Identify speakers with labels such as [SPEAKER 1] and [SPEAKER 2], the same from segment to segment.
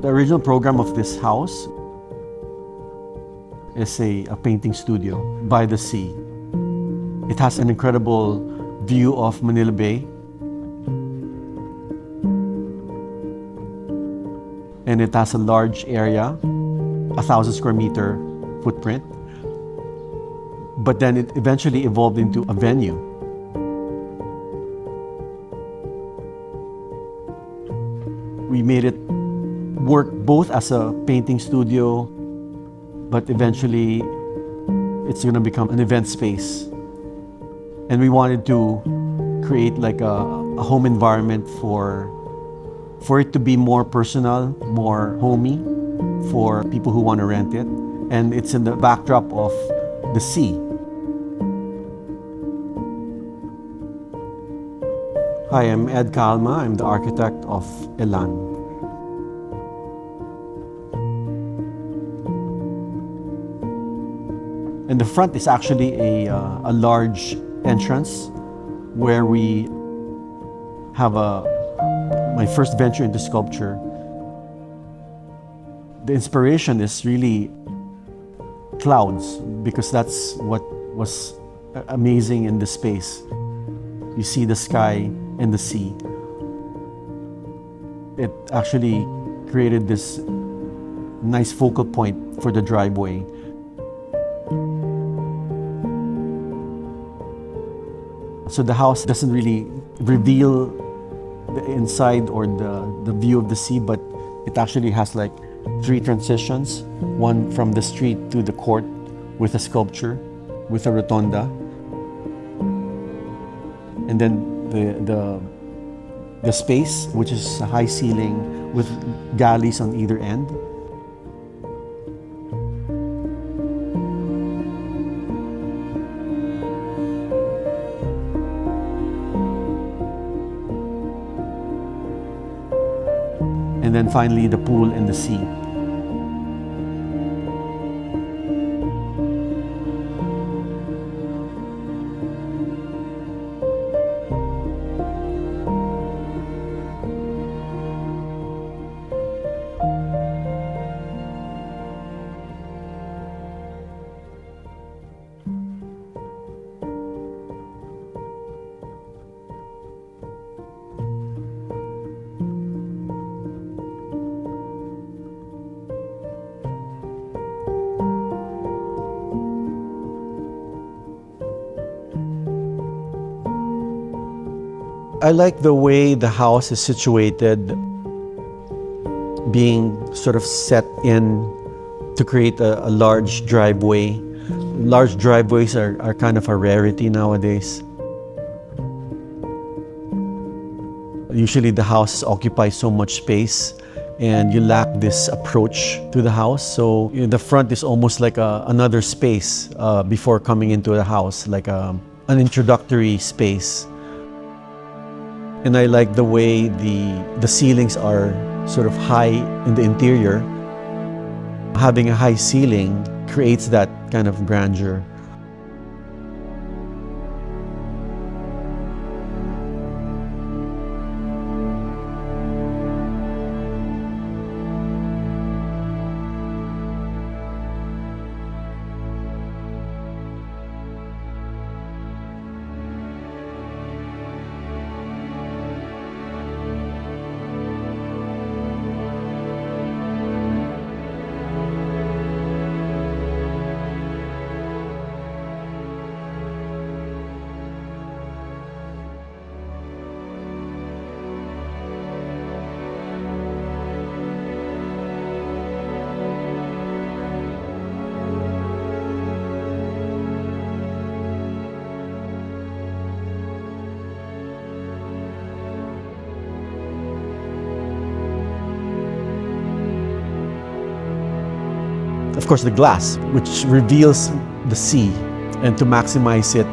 [SPEAKER 1] The original program of this house is a painting studio by the sea. It has an incredible view of Manila Bay. And it has a large area, 1,000 square meter footprint. But then it eventually evolved into a venue. We made it work both as a painting studio, but eventually it's going to become an event space. And we wanted to create like a home environment for it to be more personal, more homey for people who want to rent it. And it's in the backdrop of the sea. Hi, I'm Ed Calma. I'm the architect of Elan. And the front is actually a large entrance where we have my first venture into sculpture. The inspiration is really clouds, because that's what was amazing in this space. You see the sky and the sea. It actually created this nice focal point for the driveway. So the house doesn't really reveal the inside or the view of the sea, but it actually has like 3 transitions. One from the street to the court with a sculpture, with a rotonda. And then the space, which is a high ceiling with galleys on either end. And then finally the pool and the sea. I like the way the house is situated, being sort of set in to create a large driveway. Large driveways are kind of a rarity nowadays. Usually the houses occupy so much space and you lack this approach to the house. So the front is almost like another space before coming into the house, like an introductory space. And I like the way the ceilings are sort of high in the interior. Having a high ceiling creates that kind of grandeur. Of course, the glass, which reveals the sea, and to maximize it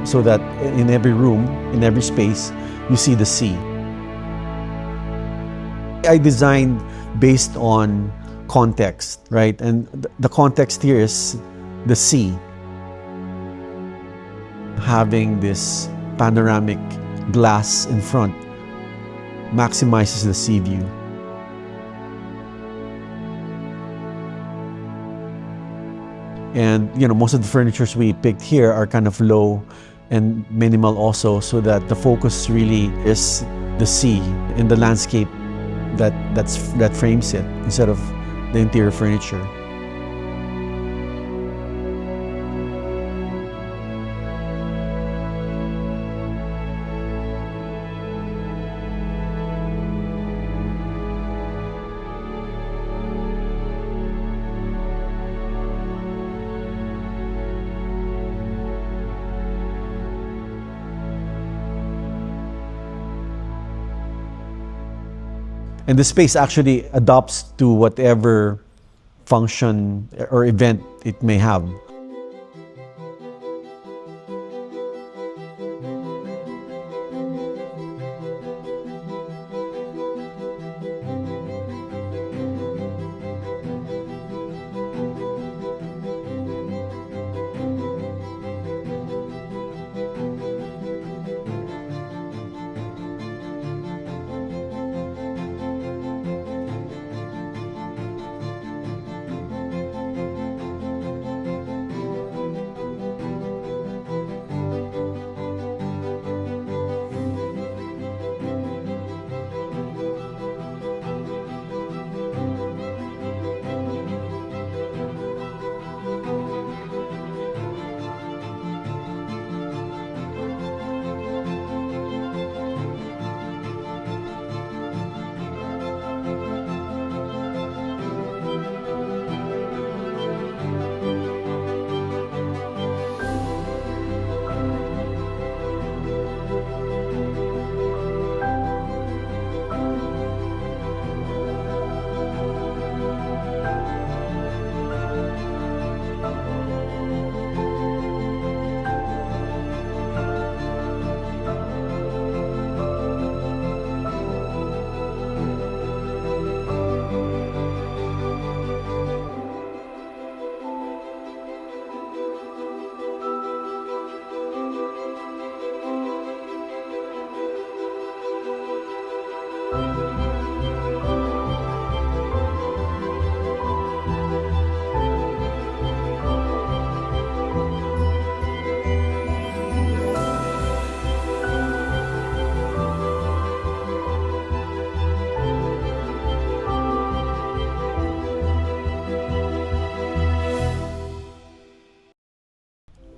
[SPEAKER 1] so that in every room, in every space, you see the sea. I designed based on context, right? And the context here is the sea. Having this panoramic glass in front maximizes the sea view. And most of the furnitures we picked here are kind of low and minimal also, so that the focus really is the sea and the landscape that frames it instead of the interior furniture. And the space actually adapts to whatever function or event it may have.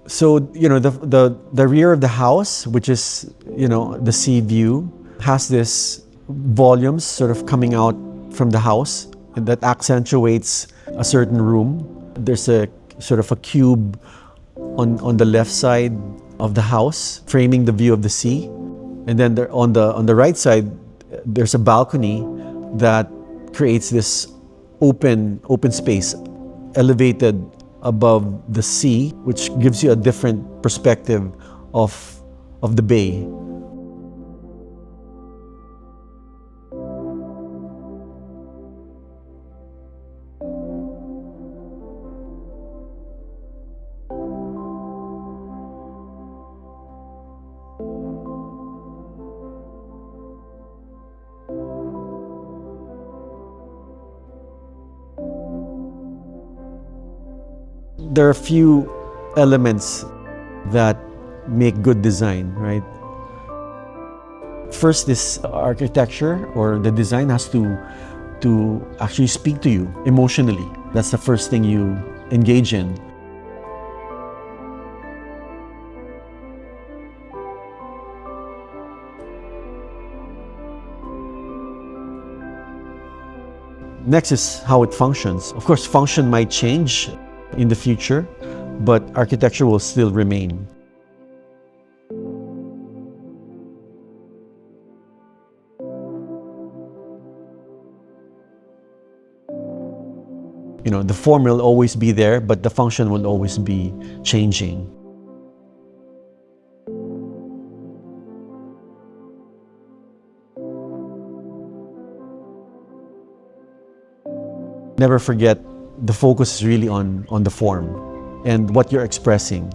[SPEAKER 1] So, the rear of the house, which is, the sea view, has this volumes sort of coming out from the house, and that accentuates a certain room. There's a sort of a cube on the left side of the house, framing the view of the sea. And then there, on the right side, there's a balcony that creates this open space, elevated above the sea, which gives you a different perspective of the bay. There are a few elements that make good design, right? First is architecture, or the design has to actually speak to you emotionally. That's the first thing you engage in. Next is how it functions. Of course, function might change in the future, but architecture will still remain. The form will always be there, but the function will always be changing. Never forget, the focus is really on the form and what you're expressing.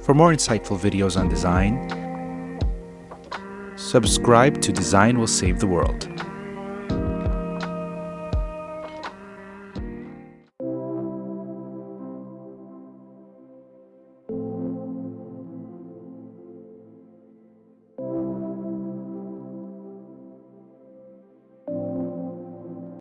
[SPEAKER 2] For more insightful videos on design, subscribe to Design Will Save the World.